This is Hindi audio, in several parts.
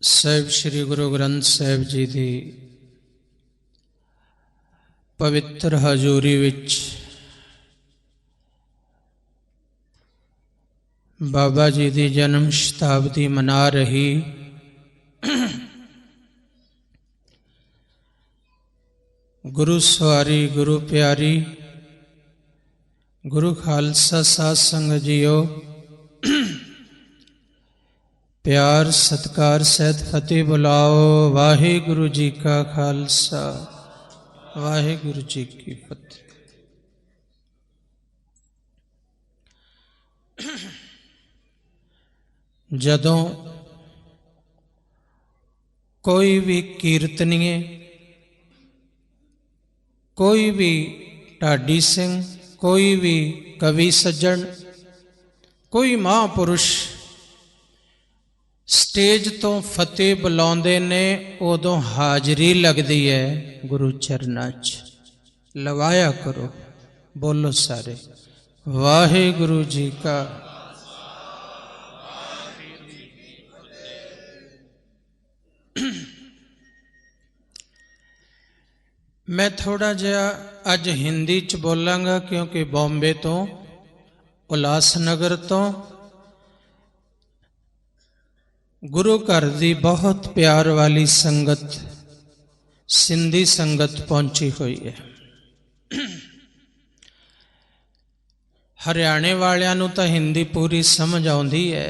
ਸਾਹਿਬ ਸ੍ਰੀ ਗੁਰੂ ਗ੍ਰੰਥ ਸਾਹਿਬ ਜੀ ਦੀ ਪਵਿੱਤਰ ਹਜ਼ੂਰੀ ਵਿੱਚ ਬਾਬਾ ਜੀ ਦੀ ਜਨਮ ਸ਼ਤਾਬਦੀ ਮਨਾ ਰਹੀ ਗੁਰੂ ਸਵਾਰੀ ਗੁਰੂ ਪਿਆਰੀ ਗੁਰੂ ਖਾਲਸਾ ਸਾਧ ਸੰਗਤ ਜੀਓ, प्यार सत्कार सहित फतेह बुलाओ। वाहिगुरु जी का खालसा वाहिगुरु जी की फतेह। जदों कोई भी कीर्तनीय, कोई भी ढाडी सिंह, कोई भी कवि सज्जन, कोई महापुरुष स्टेज तो फतेह बुलाते ने, उदों हाजरी लगती है गुरु चरना च। लवाया करो, बोलो सारे वाहिगुरु जी का। मैं थोड़ा जिहा अज हिंदी च बोलांगा क्योंकि बॉम्बे तो उल्लासनगर तो गुरु घर की बहुत प्यार वाली संगत सिंधी संगत पहुंची हुई है। हरियाणे वालियां नूं तां हिंदी पूरी समझ आउंदी है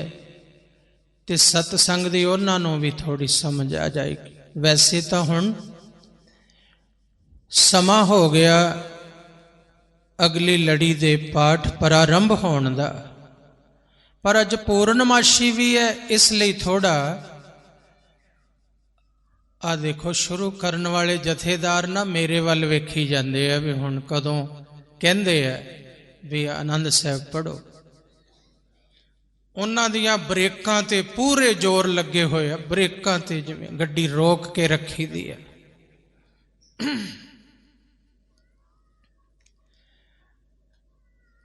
ते सतसंग दी उन्हां नूं भी थोड़ी समझ आ जाएगी। वैसे तो हुण समा हो गया अगली लड़ी दे पाठ प्रारंभ होण दा, पर अज पूर्णमाशी भी है, इसलिए थोड़ा आ देखो शुरू करने वाले जथेदार ना मेरे वाल वेखी जाते हैं भी हुण कदों कहंदे है भी आनंद साहब पढ़ो। उन्हां दियां ब्रेकां ते पूरे जोर लगे हुए है, ब्रेकां ते जिवें गड्डी रोक के रखी दी है।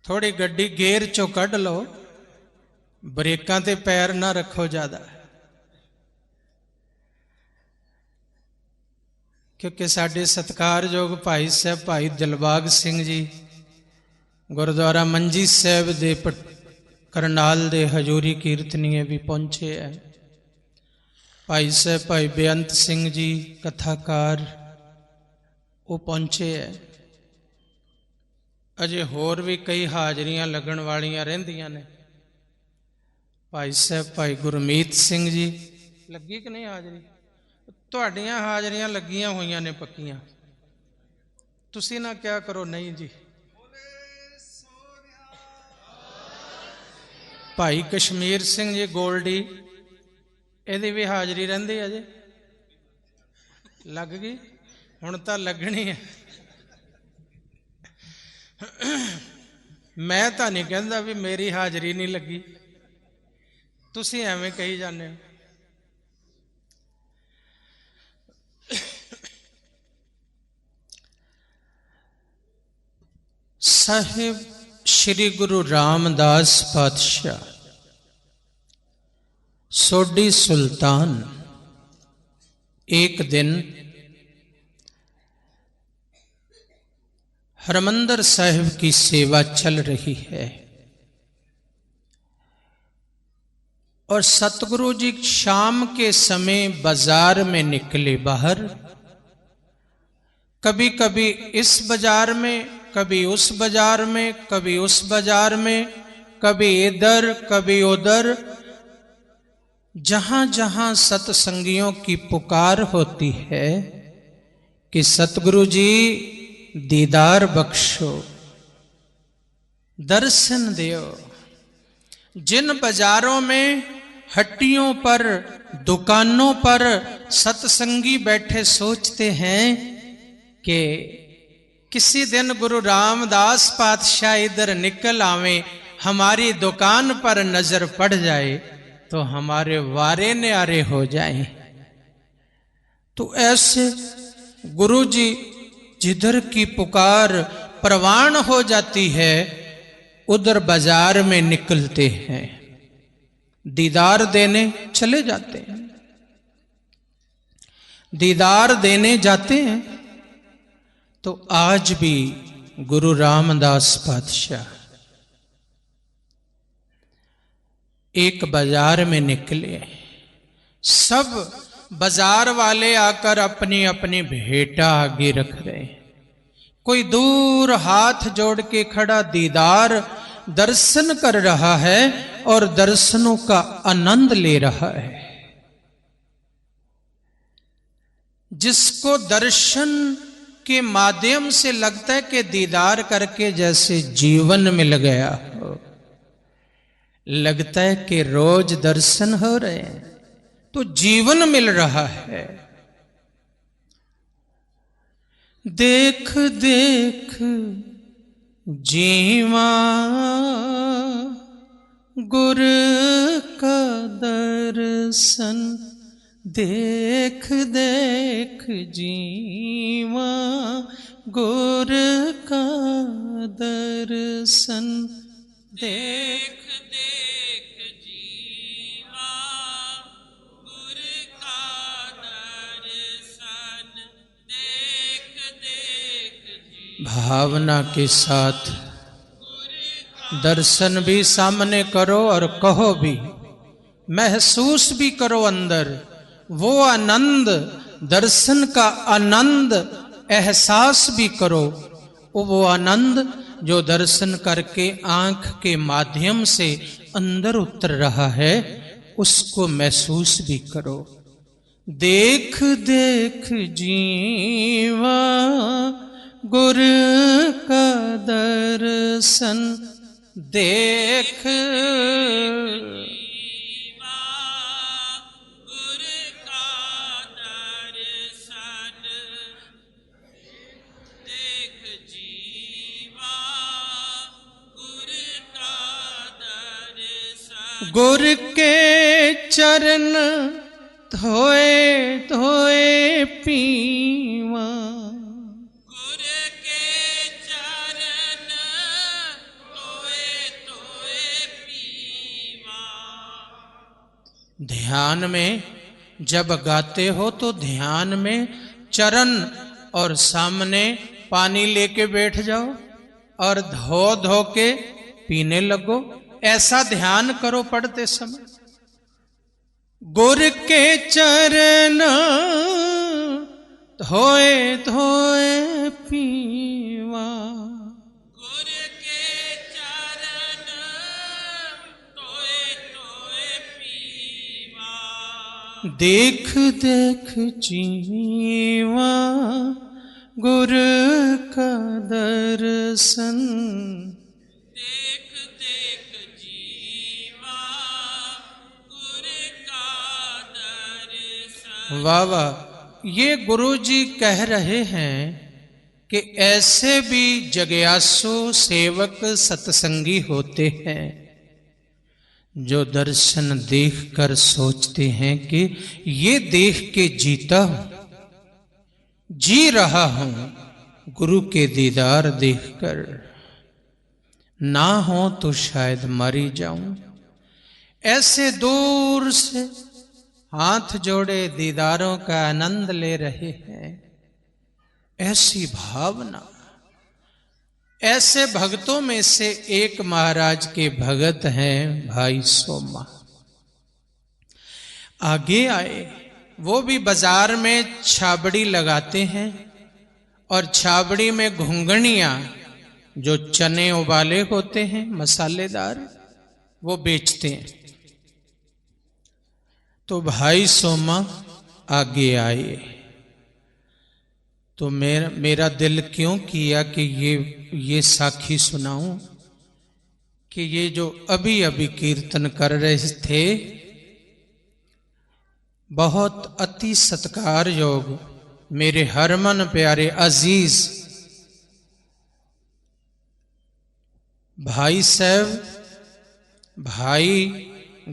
थोड़ी गड्डी गेर चो कढ़ लो, ब्रेकां ते पैर ना रखो ज्यादा, क्योंकि साडे सत्कारयोग भाई साहब भाई दिलबाग सिंह जी गुरुद्वारा मंजी साहब दे करनाल दे हजूरी कीर्तनीय भी पहुंचे है। भाई साहब भाई बेअंत सिंह जी कथाकार वो पहुंचे है। अजे होर भी कई हाजरियां लगन वालियां रहिंदियां ने। भाई साहब भाई गुरमीत सिंह जी लगी कि नहीं हाजरी? तुहाडियां हाजरियां लगियां हुई ने पक्कियां, तुसी ना क्या करो नहीं जी। भाई कश्मीर सिंह जी गोल्डी इहदी भी हाजरी रहिंदी अजे लग गई, हुण तां लगनी है। मैं तां नहीं कहंदा भी मेरी हाजरी नहीं लगी, तुसी एवें कही जाने हो। साहिब श्री गुरु रामदास पातशाह सोडी सुल्तान एक दिन हरमंदर साहिब की सेवा चल रही है और सतगुरु जी शाम के समय बाजार में निकले बाहर। कभी कभी इस बाजार में, कभी उस बाजार में, कभी उस बाजार में, कभी इधर कभी उधर। जहां जहां सत्संगियों की पुकार होती है कि सतगुरु जी दीदार बख्शो, दर्शन दो। जिन बाजारों में, हट्टियों पर, दुकानों पर सत्संगी बैठे सोचते हैं कि किसी दिन गुरु रामदास पातशाह इधर निकल आवे, हमारी दुकान पर नजर पड़ जाए तो हमारे वारे न्यारे हो जाए। तो ऐसे गुरु जी जिधर की पुकार प्रवान हो जाती है उधर बाजार में निकलते हैं, दीदार देने चले जाते हैं। दीदार देने जाते हैं। तो आज भी गुरु रामदास पातशाह एक बाजार में निकले, सब बाजार वाले आकर अपनी अपनी भेंटा आगे रख रहे। कोई दूर हाथ जोड़ के खड़ा दीदार दर्शन कर रहा है और दर्शनों का आनंद ले रहा है। जिसको दर्शन के माध्यम से लगता है कि दीदार करके जैसे जीवन मिल गया हो, लगता है कि रोज दर्शन हो रहे हैं तो जीवन मिल रहा है। देख देख जीवा गुर का दर्शन, देख देख जीवा गुर का दर्शन, देख देख जीवा गुर का दर्शन, देख देख। भावना के साथ दर्शन भी सामने करो और कहो भी, महसूस भी करो अंदर वो आनंद, दर्शन का आनंद एहसास भी करो। वो आनंद जो दर्शन करके आंख के माध्यम से अंदर उतर रहा है, उसको महसूस भी करो। देख देख जीवा गुर का दर्शन, देख गुर का दर्शन, देख जीवा गुर का दर्शन। गुर के चरण धोए धोए पीवा, ध्यान में जब गाते हो तो ध्यान में चरण और सामने पानी लेके बैठ जाओ और धो धो के पीने लगो। ऐसा ध्यान करो पढ़ते समय। गुर के चरण धोए धोए पीवा, देख देख जीवा गुर का दर्शन, देख देख जीवा गुर का दर्शन। वाह वाह। ये गुरु जी कह रहे हैं कि ऐसे भी जग्यासु सेवक सत्संगी होते हैं जो दर्शन देखकर सोचते हैं कि ये देख के जीता हूं, जी रहा हूं गुरु के दीदार देखकर, ना हो तो शायद मरी जाऊं। ऐसे दूर से हाथ जोड़े दीदारों का आनंद ले रहे हैं। ऐसी भावना। ऐसे भक्तों में से एक महाराज के भगत हैं भाई सोमा। आगे आए। वो भी बाजार में छाबड़ी लगाते हैं और छाबड़ी में घुंघणियां, जो चने उबाले होते हैं मसालेदार, वो बेचते हैं। तो भाई सोमा आगे आए तो मेरा दिल क्यों किया कि ये साखी सुनाऊं कि ये जो अभी अभी कीर्तन कर रहे थे, बहुत अति सत्कार योग मेरे हरमन प्यारे अजीज भाई साहब भाई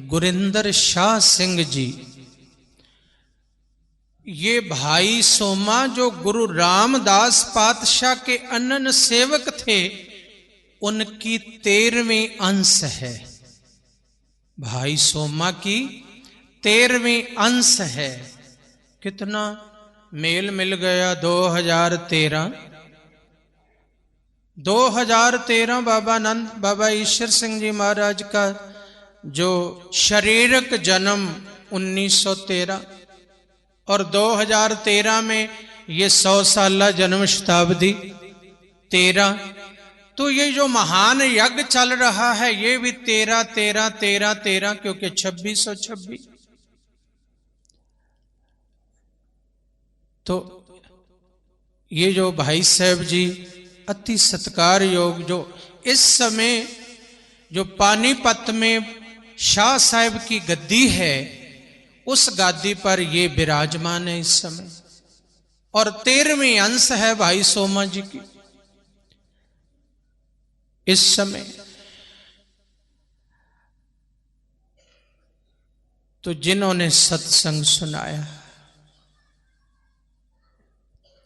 गुरिंदर शाह सिंह जी। ये भाई सोमा जो गुरु रामदास पातशाह के अनन्य सेवक थे, उनकी 13वीं अंश है। भाई सोमा की 13वीं अंश है। कितना मेल मिल गया 2013 बाबा ईश्वर सिंह जी महाराज का जो शारीरिक जन्म 1913 और 2013 में ये 100 साला जन्म शताब्दी 13। तो ये जो महान यज्ञ चल रहा है ये भी 13 क्योंकि 2626। तो ये जो भाई साहब जी अति सत्कार योग जो इस समय जो पानीपत में शाह साहब की गद्दी है उस गद्दी पर ये विराजमान है इस समय, और 13वीं अंश है भाई सोमा जी की इस समय। तो जिन्होंने सत्संग सुनाया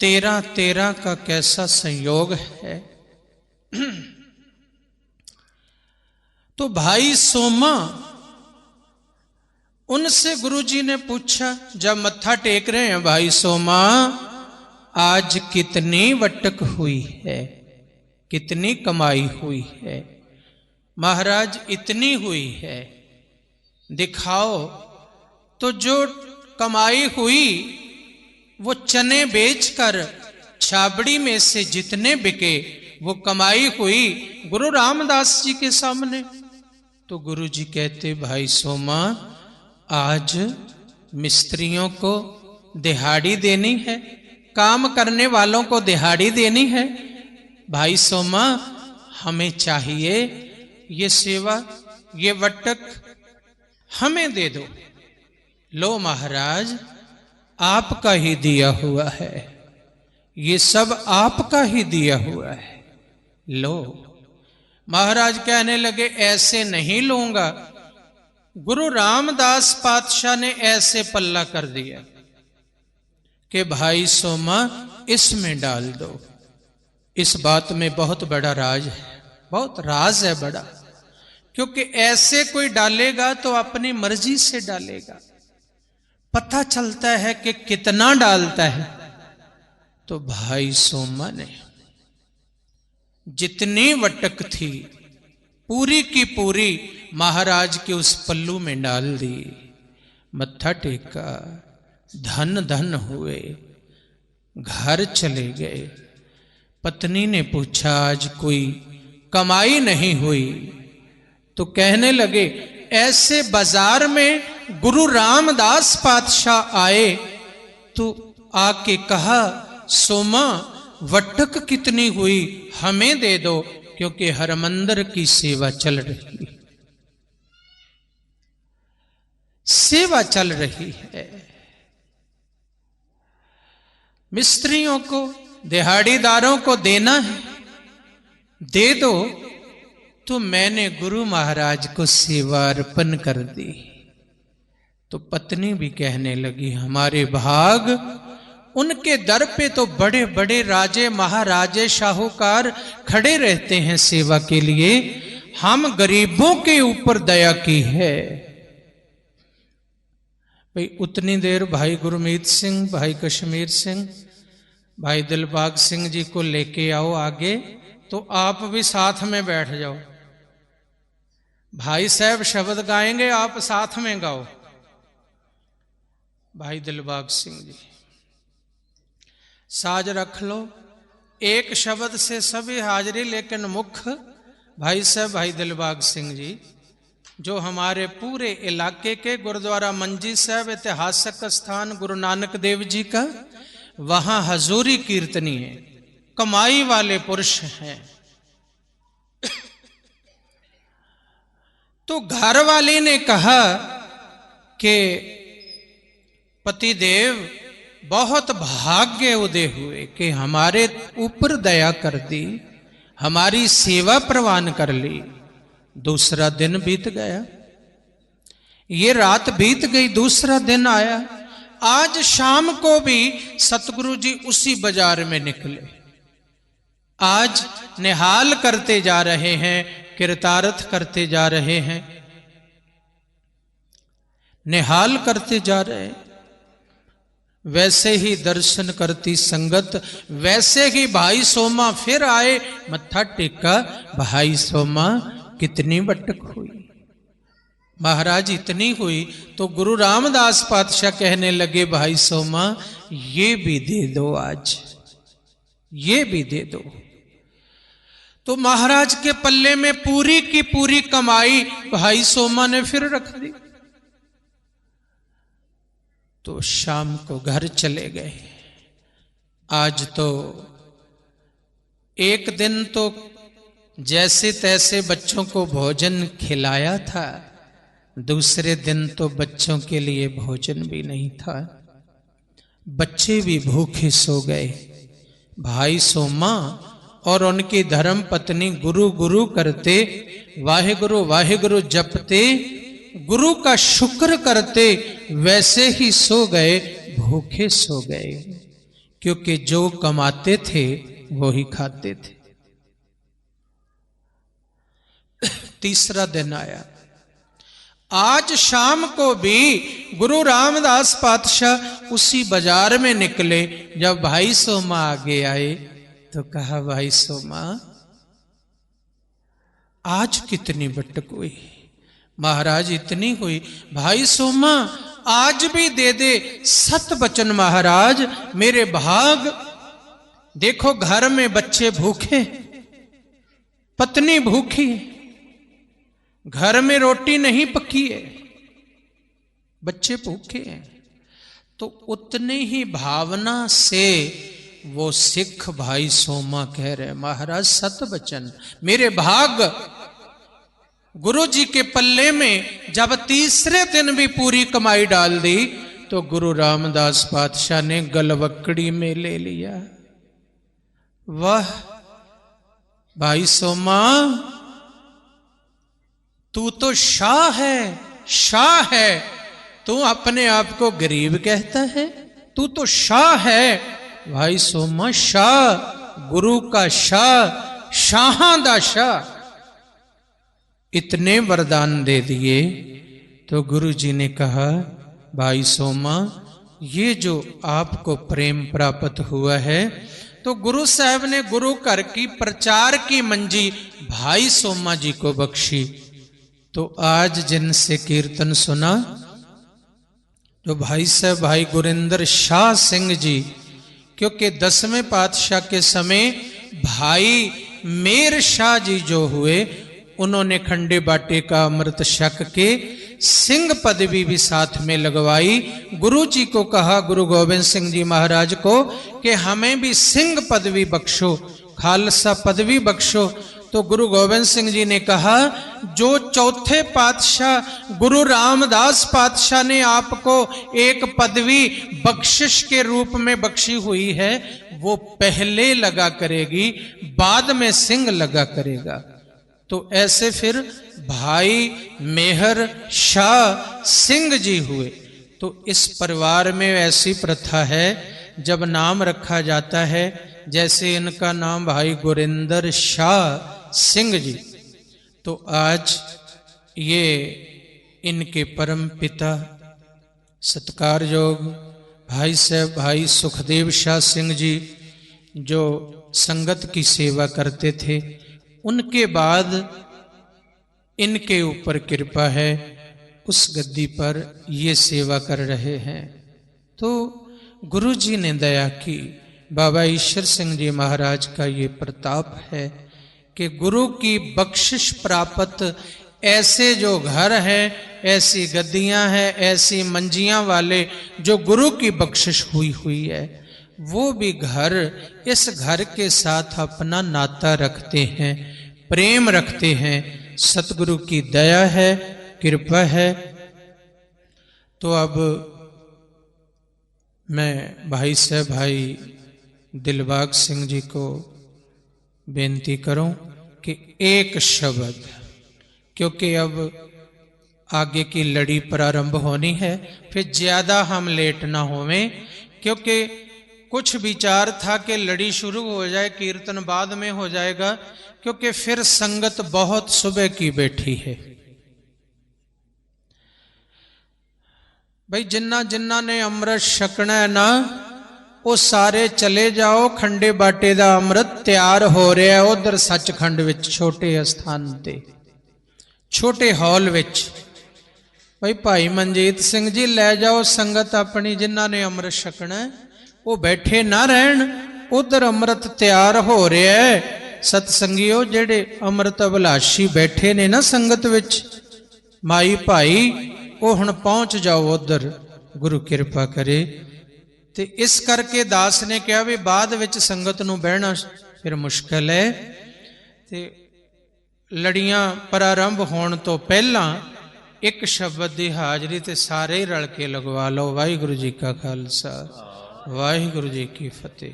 13 का कैसा संयोग है। तो भाई सोमा उनसे गुरुजी ने पूछा, जब मत्था टेक रहे हैं, भाई सोमा आज कितनी वटक हुई है, कितनी कमाई हुई है? महाराज इतनी हुई है। दिखाओ। तो जो कमाई हुई वो चने बेचकर छाबड़ी में से जितने बिके वो कमाई हुई गुरु रामदास जी के सामने। तो गुरु जी कहते, भाई सोमा आज मिस्त्रियों को दिहाड़ी देनी है, काम करने वालों को दिहाड़ी देनी है। भाई सोमा हमें चाहिए ये सेवा, ये वटक हमें दे दो। लो महाराज आपका ही दिया हुआ है, ये सब आपका ही दिया हुआ है, लो। महाराज कहने लगे ऐसे नहीं लूंगा। गुरु रामदास पातशाह ने ऐसे पल्ला कर दिया कि भाई सोमा इसमें डाल दो। इस बात में बहुत बड़ा राज है, बहुत राज है बड़ा, क्योंकि ऐसे कोई डालेगा तो अपनी मर्जी से डालेगा, पता चलता है कि कितना डालता है। तो भाई सोमा ने जितनी वटक थी पूरी की पूरी महाराज के उस पल्लू में डाल दी, मत्था टेका, धन धन हुए, घर चले गए। पत्नी ने पूछा आज कोई कमाई नहीं हुई? तो कहने लगे ऐसे बाजार में गुरु रामदास पातशाह आए तो आके कहा, सोमा वटक कितनी हुई हमें दे दो, क्योंकि हरमंदिर की सेवा चल रही है, सेवा चल रही है। मिस्त्रियों को दिहाड़ीदारों को देना है, दे दो। तो मैंने गुरु महाराज को सेवा अर्पण कर दी। तो पत्नी भी कहने लगी हमारे भाग, उनके दर पे तो बड़े बड़े राजे महाराजे शाहूकार खड़े रहते हैं सेवा के लिए, हम गरीबों के ऊपर दया की है। भाई उतनी देर भाई गुरमीत सिंह, भाई कश्मीर सिंह, भाई दिलबाग सिंह जी को लेके आओ आगे, तो आप भी साथ में बैठ जाओ। भाई साहब शब्द गाएंगे, आप साथ में गाओ। भाई दिलबाग सिंह जी साज रख लो, एक शब्द से सभी हाजिरी, लेकिन मुख्य भाई साहब भाई दिलबाग सिंह जी जो हमारे पूरे इलाके के गुरुद्वारा मंजी साहब ऐतिहासिक स्थान गुरु नानक देव जी का, वहां हजूरी कीर्तनी है, कमाई वाले पुरुष हैं। तो घर वाली ने कहा कि पतिदेव बहुत भाग्य उदय हुए कि हमारे ऊपर दया कर दी, हमारी सेवा प्रवान कर ली। दूसरा दिन बीत गया, ये रात बीत गई, दूसरा दिन आया। आज शाम को भी सतगुरु जी उसी बाजार में निकले। आज निहाल करते जा रहे हैं, कृतार्थ करते जा रहे हैं, निहाल करते जा रहे हैं। वैसे ही दर्शन करती संगत, वैसे ही भाई सोमा फिर आए, मत्था टेका। भाई सोमा कितनी बटक हुई। महाराज इतनी हुई तो गुरु रामदास पातशाह कहने लगे, भाई सोमा ये भी दे दो, आज ये भी दे दो। तो महाराज के पल्ले में पूरी की पूरी कमाई भाई सोमा ने फिर रख दी। तो शाम को घर चले गए। आज तो एक दिन तो जैसे तैसे बच्चों को भोजन खिलाया था, दूसरे दिन तो बच्चों के लिए भोजन भी नहीं था, बच्चे भी भूखे सो गए। भाई सोमा और उनकी धर्म पत्नी गुरु गुरु करते, वाहिगुरु वाहिगुरु जपते, गुरु का शुक्र करते, वैसे ही सो गए, भूखे सो गए, क्योंकि जो कमाते थे वो ही खाते थे। तीसरा दिन आया। आज शाम को भी गुरु रामदास पातशाह उसी बाजार में निकले। जब भाई सोमा आगे आए तो कहा, भाई सोमा आज कितनी बटक हुई। महाराज इतनी हुई। भाई सोमा आज भी दे दे। सत बचन महाराज, मेरे भाग। देखो घर में बच्चे भूखे, पत्नी भूखी, घर में रोटी नहीं पकी है, बच्चे भूखे हैं। तो उतने ही भावना से वो सिख भाई सोमा कह रहे, महाराज सत बचन, मेरे भाग। गुरु जी के पल्ले में जब तीसरे दिन भी पूरी कमाई डाल दी तो गुरु रामदास पातशाह ने गलवकड़ी में ले लिया। वाह भाई सोमा, तू तो शाह है, शाह है। तू अपने आप को गरीब कहता है, तू तो शाह है। भाई सोमा शाह, गुरु का शाह, शाहां दा शाह। इतने वरदान दे दिए तो गुरु जी ने कहा, भाई सोमा ये जो आपको प्रेम प्राप्त हुआ है, तो गुरु साहब ने गुरु घर की प्रचार की मंजी भाई सोमा जी को बख्शी। तो आज जिनसे कीर्तन सुना, जो भाई साहब भाई गुरिंदर शाह सिंह जी, क्योंकि 10वें पातशाह के समय भाई मेर शाह जी जो हुए, उन्होंने खंडे बाटे का अमृत शक के सिंह पदवी भी साथ में लगवाई। गुरु जी को कहा, गुरु गोविंद सिंह जी महाराज को, कि हमें भी सिंह पदवी बख्शो, खालसा पदवी बख्शो। तो गुरु गोविंद सिंह जी ने कहा, जो चौथे पातशाह गुरु रामदास पातशाह ने आपको एक पदवी बख्शिश के रूप में बख्शी हुई है, वो पहले लगा करेगी, बाद में सिंह लगा करेगा। तो ऐसे फिर भाई मेहर शाह सिंह जी हुए। तो इस परिवार में ऐसी प्रथा है, जब नाम रखा जाता है, जैसे इनका नाम भाई गुरिंदर शाह सिंह जी, तो आज ये इनके परम पिता सत्कारयोग भाई साहब भाई सुखदेव शाह सिंह जी, जो संगत की सेवा करते थे, उनके बाद इनके ऊपर कृपा है, उस गद्दी पर ये सेवा कर रहे हैं। तो गुरु जी ने दया की। बाबा ईश्वर सिंह जी महाराज का ये प्रताप है कि गुरु की बख्शिश प्राप्त ऐसे जो घर हैं, ऐसी गद्दियां हैं, ऐसी मंजियां वाले जो गुरु की बख्शिश हुई है, वो भी घर इस घर के साथ अपना नाता रखते हैं, प्रेम रखते हैं। सतगुरु की दया है, कृपा है। तो अब मैं भाई साहब भाई दिलबाग सिंह जी को बेनती करूं कि एक शब्द, क्योंकि अब आगे की लड़ी प्रारंभ होनी है, फिर ज्यादा हम लेट ना होवें, क्योंकि कुछ विचार था कि लड़ी शुरू हो जाए, कीर्तन बाद में हो जाएगा, क्योंकि फिर संगत बहुत सुबह की बैठी है। ਬਈ ਜਿਨ੍ਹਾਂ ਜਿਨ੍ਹਾਂ ਨੇ ਅੰਮ੍ਰਿਤ ਛਕਣਾ ਹੈ ਨਾ, ਉਹ ਸਾਰੇ ਚਲੇ ਜਾਓ। ਖੰਡੇ ਬਾਟੇ ਦਾ ਅੰਮ੍ਰਿਤ ਤਿਆਰ ਹੋ ਰਿਹਾ ਉਧਰ ਸੱਚਖੰਡ ਵਿੱਚ, ਛੋਟੇ ਅਸਥਾਨ ਤੇ, ਛੋਟੇ ਹਾਲ ਵਿੱਚ। ਭਾਈ ਭਾਈ ਮਨਜੀਤ ਸਿੰਘ ਜੀ ਲੈ ਜਾਓ ਸੰਗਤ ਆਪਣੀ, ਜਿਨ੍ਹਾਂ ਨੇ ਅੰਮ੍ਰਿਤ ਛਕਣਾ ਉਹ ਬੈਠੇ ਨਾ ਰਹਿਣ, ਉਧਰ ਅੰਮ੍ਰਿਤ ਤਿਆਰ ਹੋ ਰਿਹਾ ਹੈ। ਸਤਸੰਗੀਓ ਜਿਹੜੇ ਅੰਮ੍ਰਿਤ ਅਭਿਲਾਸ਼ੀ ਬੈਠੇ ਨੇ ਨਾ ਸੰਗਤ ਵਿੱਚ, ਮਾਈ ਭਾਈ, ਉਹ ਹੁਣ ਪਹੁੰਚ ਜਾਓ ਉਧਰ, ਗੁਰੂ ਕਿਰਪਾ ਕਰੇ। ਤੇ ਇਸ ਕਰਕੇ ਦਾਸ ਨੇ ਕਿਹਾ ਵੀ ਬਾਅਦ ਵਿੱਚ ਸੰਗਤ ਨੂੰ ਬਹਿਣਾ ਫਿਰ ਮੁਸ਼ਕਲ ਹੈ, ਤੇ ਲੜੀਆਂ ਪ੍ਰਾਰੰਭ ਹੋਣ ਤੋਂ ਪਹਿਲਾਂ ਇੱਕ ਸ਼ਬਦ ਦੀ ਹਾਜ਼ਰੀ ਤੇ ਸਾਰੇ ਹੀ ਰਲ ਕੇ ਲਗਵਾ ਲਓ। ਵਾਹਿਗੁਰੂ ਜੀ ਕਾ ਖਾਲਸਾ, ਵਾਹਿਗੁਰੂ ਜੀ ਕੀ ਫਤਿਹ।